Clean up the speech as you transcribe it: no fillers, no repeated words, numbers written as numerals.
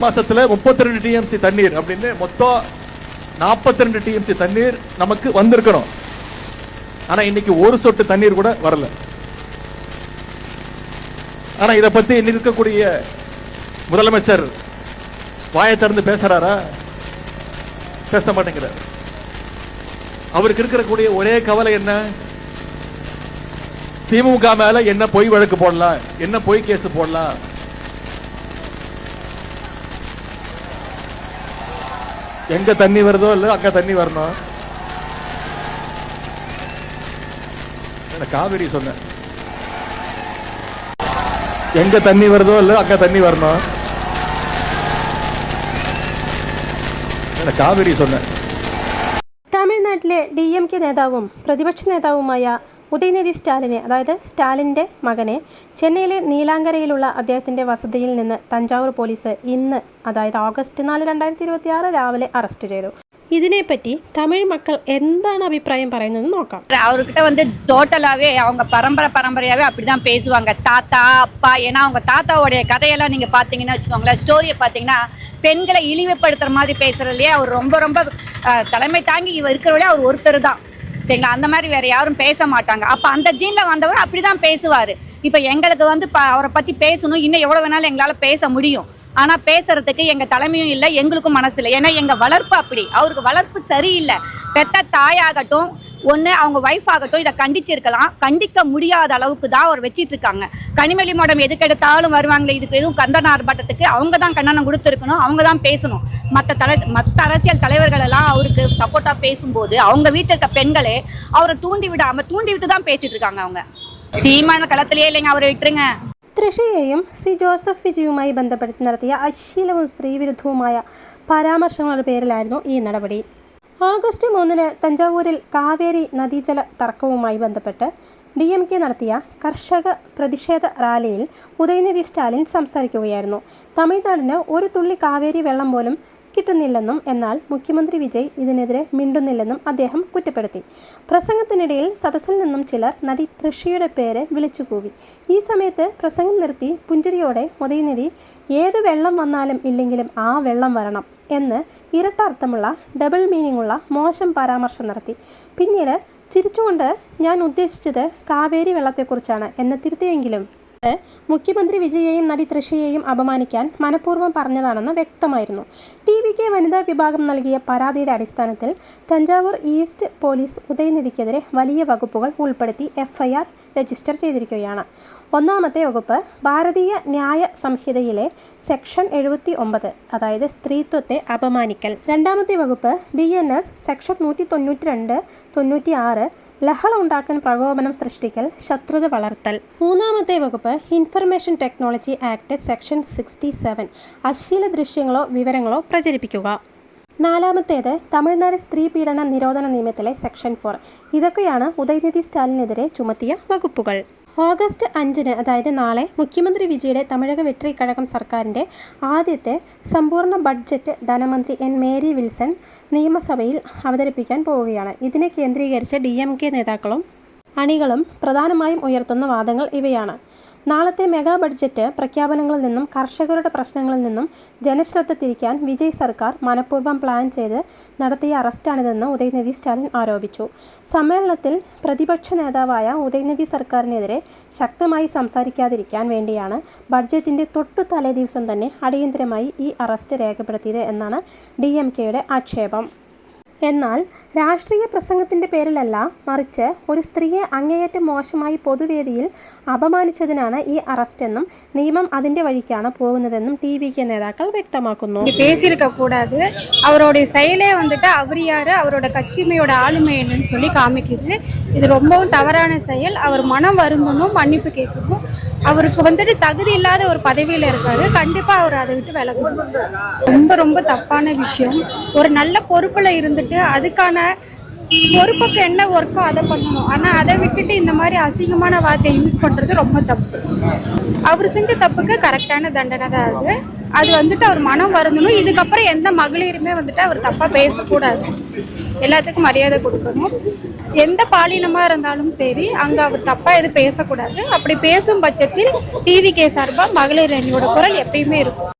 மாசத்துல 32 டிஎம்சி தண்ணீர் அப்படின்னு மொத்தம் 42 டிஎம்சி தண்ணீர் நமக்கு வந்திருக்கணும். ஆனா இன்னைக்கு ஒரு சொட்டு தண்ணீர் கூட வரல. ஆனா இத பத்தி இருக்கக்கூடிய முதலமைச்சர் வாயை திறந்து பேசுறாரா? பேச மாட்டேங்கிறார். அவருக்கு இருக்கக்கூடிய ஒரே கவலை என்ன? திமுக மேல என்ன பொய் வழக்கு போடலாம், என்ன பொய் கேஸ் போடலாம். எங்க தண்ணி வருதோ இல்ல அங்க தண்ணி வரணும். காவிரி சொன்ன எங்க தண்ணி வருதோ இல்ல அங்க தண்ணி வரணும். காவிரி சொன்ன തമിഴ്നാട്ടിലെ DMK നേതാവും പ്രതിപക്ഷ നേതാവുമായ ഉദയനിധി സ്റ്റാലിനെ, അതായത് സ്റ്റാലിൻ്റെ മകനെ ചെന്നൈയിലെ നീലാങ്കരയിലുള്ള അദ്ദേഹത്തിൻ്റെ വസതിയിൽ നിന്ന് തഞ്ചാവൂർ പോലീസ് ഇന്ന്, അതായത് ഓഗസ്റ്റ് 4, 2026 രാവിലെ അറസ്റ്റ് ചെയ്തു. ഇതിനെപ്പറ്റി തമിഴ് மக்கள் എന്താണ് അഭിപ്രായം പറയുന്നത് നോക്കാം. அவர்கிட்ட வந்து டோட்டலாவே அவங்க பரம்பரையாவே அப்படிதான் பேசுவாங்க, தாத்தா அப்பா. ஏன்னா அவங்க தாத்தாவுடைய கதையெல்லாம் நீங்க பாத்தீங்கன்னா வச்சுக்கோங்களேன், ஸ்டோரியை பாத்தீங்கன்னா பெண்களை இழிவுபடுத்துற மாதிரி பேசுறதுலயே அவர் ரொம்ப தலைமை தாங்கி இருக்கிறவளே அவர் ஒருத்தர் தான். சரிங்களா? அந்த மாதிரி வேற யாரும் பேச மாட்டாங்க. அப்ப அந்த ஜீன்ல வந்தவர் அப்படிதான் பேசுவாரு. இப்ப எங்களுக்கு வந்து அவரை பத்தி பேசணும், இன்னும் எவ்வளவு வேணாலும் எங்களால பேச முடியும். ஆனா பேசுறதுக்கு எங்க தலைமையும் இல்லை, எங்களுக்கும் மனசு இல்லை. ஏன்னா எங்க வளர்ப்பு அப்படி. அவருக்கு வளர்ப்பு சரியில்லை. பெத்த தாயாகட்டும் ஒன்று அவங்க ஒய்ஃப் ஆகட்டும் இதை கண்டிச்சிருக்கலாம். கண்டிக்க முடியாத அளவுக்கு தான் அவர் வச்சிட்டு இருக்காங்க. கனிமொழி மேடம் எதுக்கு எடுத்தாலும் வருவாங்களே, இதுக்கு எதுவும் கண்டன ஆர்ப்பாட்டத்துக்கு அவங்க தான் கண்டனம் கொடுத்துருக்கணும், அவங்க தான் பேசணும். மற்ற அரசியல் தலைவர்கள் எல்லாம் அவருக்கு சப்போர்ட்டா பேசும்போது அவங்க வீட்டில் இருக்க பெண்களே அவரை தூண்டி விட்டு தான் பேசிட்டு இருக்காங்க. அவங்க சீமான களத்திலேயே இல்லைங்க, அவரை വിട്ടുருங்க. തൃഷയെയും സി ജോസഫ് വിജയുമായി ബന്ധപ്പെടുത്തി നടത്തിയ അശ്ലീലവും സ്ത്രീവിരുദ്ധവുമായ പരാമർശങ്ങളുടെ പേരിലായിരുന്നു ഈ നടപടി. ഓഗസ്റ്റ് 3 തഞ്ചാവൂരിൽ കാവേരി നദീജല തർക്കവുമായി ബന്ധപ്പെട്ട് DMK നടത്തിയ കർഷക പ്രതിഷേധ റാലിയിൽ ഉദയനിധി സ്റ്റാലിൻ സംസാരിക്കുകയായിരുന്നു. തമിഴ്നാടിന് ഒരു തുള്ളി കാവേരി വെള്ളം പോലും കിട്ടുന്നില്ലെന്നും എന്നാൽ മുഖ്യമന്ത്രി വിജയ് ഇതിനെതിരെ മിണ്ടുന്നില്ലെന്നും അദ്ദേഹം കുറ്റപ്പെടുത്തി. പ്രസംഗത്തിനിടയിൽ സദസ്സിൽ നിന്നും ചിലർ നടി തൃഷയുടെ പേര് വിളിച്ചുകൂവി. ഈ സമയത്ത് പ്രസംഗം നിർത്തി പുഞ്ചിരിയോടെ ഉദയനിധി ഏത് വെള്ളം വന്നാലും ഇല്ലെങ്കിലും ആ വെള്ളം വരണം എന്ന് ഇരട്ടർത്ഥമുള്ള ഡബിൾ മീനിങ്ങുള്ള മോശം പരാമർശം നടത്തി. പിന്നീട് ചിരിച്ചുകൊണ്ട് ഞാൻ ഉദ്ദേശിച്ചത് കാവേരി വെള്ളത്തെക്കുറിച്ചാണ് എന്ന് തിരുത്തിയെങ്കിലും മുഖ്യമന്ത്രി വിജയെയും നടി തൃഷയെയും അപമാനിക്കാൻ മനഃപൂർവ്വം പറഞ്ഞതാണെന്ന് വ്യക്തമായിരുന്നു. TVK വനിതാ വിഭാഗം നൽകിയ പരാതിയുടെ അടിസ്ഥാനത്തിൽ തഞ്ചാവൂർ ഈസ്റ്റ് പോലീസ് ഉദയനിധിക്കെതിരെ വലിയ വകുപ്പുകൾ ഉൾപ്പെടുത്തി FIR രജിസ്റ്റർ ചെയ്തിരിക്കുകയാണ്. ഒന്നാമത്തെ വകുപ്പ് ഭാരതീയ ന്യായ സംഹിതയിലെ സെക്ഷൻ 79, അതായത് സ്ത്രീത്വത്തെ അപമാനിക്കൽ. രണ്ടാമത്തെ വകുപ്പ് BNS സെക്ഷൻ 192, 96 ലഹള ഉണ്ടാക്കാൻ പ്രകോപനം സൃഷ്ടിക്കൽ, ശത്രുത വളർത്തൽ. മൂന്നാമത്തെ വകുപ്പ് ഇൻഫർമേഷൻ ടെക്നോളജി ആക്ട് സെക്ഷൻ 67 അശ്ലീല ദൃശ്യങ്ങളോ വിവരങ്ങളോ പ്രചരിപ്പിക്കുക. നാലാമത്തേത് തമിഴ്നാട് സ്ത്രീ പീഡന നിരോധന നിയമത്തിലെ സെക്ഷൻ 4. ഇതൊക്കെയാണ് ഉദയനിധി സ്റ്റാലിനെതിരെ ചുമത്തിയ വകുപ്പുകൾ. ഓഗസ്റ്റ് 5, അതായത് നാളെ മുഖ്യമന്ത്രി വിജയുടെ തമിഴക വെട്രിക്കഴകം സർക്കാരിൻ്റെ ആദ്യത്തെ സമ്പൂർണ്ണ ബഡ്ജറ്റ് ധനമന്ത്രി മേരി വിൽസൺ നിയമസഭയിൽ അവതരിപ്പിക്കാൻ പോവുകയാണ്. ഇതിനെ കേന്ദ്രീകരിച്ച് DMK നേതാക്കളും അണികളും പ്രധാനമായും ഉയർത്തുന്ന വാദങ്ങൾ ഇവയാണ്. നാളത്തെ മെഗാ ബഡ്ജറ്റ് പ്രഖ്യാപനങ്ങളിൽ നിന്നും കർഷകരുടെ പ്രശ്നങ്ങളിൽ നിന്നും ജനശ്രദ്ധ തിരിക്കാൻ വിജയ് സർക്കാർ മനഃപൂർവ്വം പ്ലാൻ ചെയ്ത് നടത്തിയ അറസ്റ്റാണിതെന്ന് ഉദയനിധി സ്റ്റാലിൻ ആരോപിച്ചു. സമ്മേളനത്തിൽ പ്രതിപക്ഷ നേതാവായ ഉദയനിധി സർക്കാരിനെതിരെ ശക്തമായി സംസാരിക്കാതിരിക്കാൻ വേണ്ടിയാണ് ബഡ്ജറ്റിൻ്റെ തൊട്ടു തലേ ദിവസം തന്നെ അടിയന്തരമായി ഈ അറസ്റ്റ് രേഖപ്പെടുത്തിയത് എന്നാണ് DMKയുടെ ആക്ഷേപം. എന്നാൽ രാഷ്ട്രീയ പ്രസംഗത്തിൻ്റെ പേരിലല്ല, മറിച്ച് ഒരു സ്ത്രീയെ അങ്ങേയറ്റം മോശമായി പൊതുവേദിയിൽ അപമാനിച്ചതിനാണ് ഈ അറസ്റ്റെന്നും നിയമം അതിൻ്റെ വഴിക്കാണ് പോകുന്നതെന്നും TVK നേതാക്കൾ വ്യക്തമാക്കുന്നു. பேசியிருக்க கூடாது. அவருடைய செயலே வந்துட்டு அவர் யார், அவரோட கட்சிமையோட ஆளுமை என்னன்னு சொல்லி காமிக்குது. இது ரொம்பவும் தவறான செயல். அவர் மனம் வருந்தணும், மன்னிப்பு கேட்கணும். அவருக்கு வந்துட்டு தகுதி இல்லாத ஒரு பதவியில் இருக்காரு. கண்டிப்பாக அவர் அதை விட்டு விலகணும். ரொம்ப தப்பான விஷயம். ஒரு நல்ல பொறுப்பில் இருந்துட்டு அதுக்கான பொறுப்புக்கு என்ன ஒர்க்கோ அதை பண்ணணும். ஆனால் அதை விட்டுட்டு இந்த மாதிரி அசிங்கமான வார்த்தையை யூஸ் பண்ணுறது ரொம்ப தப்பு. அவர் செஞ்ச தப்புக்கு கரெக்டான தண்டனை தான் அது. அது வந்துட்டு அவர் மனம் வருந்தணும். இதுக்கப்புறம் எந்த மகளிருமே வந்துட்டு அவர் தப்பாக பேசக்கூடாது. எல்லாத்துக்கும் மரியாதை கொடுக்கணும். எந்த பாலினமாக இருந்தாலும் சரி, அங்கே அவர் தப்பாக எதுவும் பேசக்கூடாது. அப்படி பேசும் பட்சத்தில் TVK சார்பாக மகளிர் அணியோட குரல் எப்பயுமே இருக்கும்.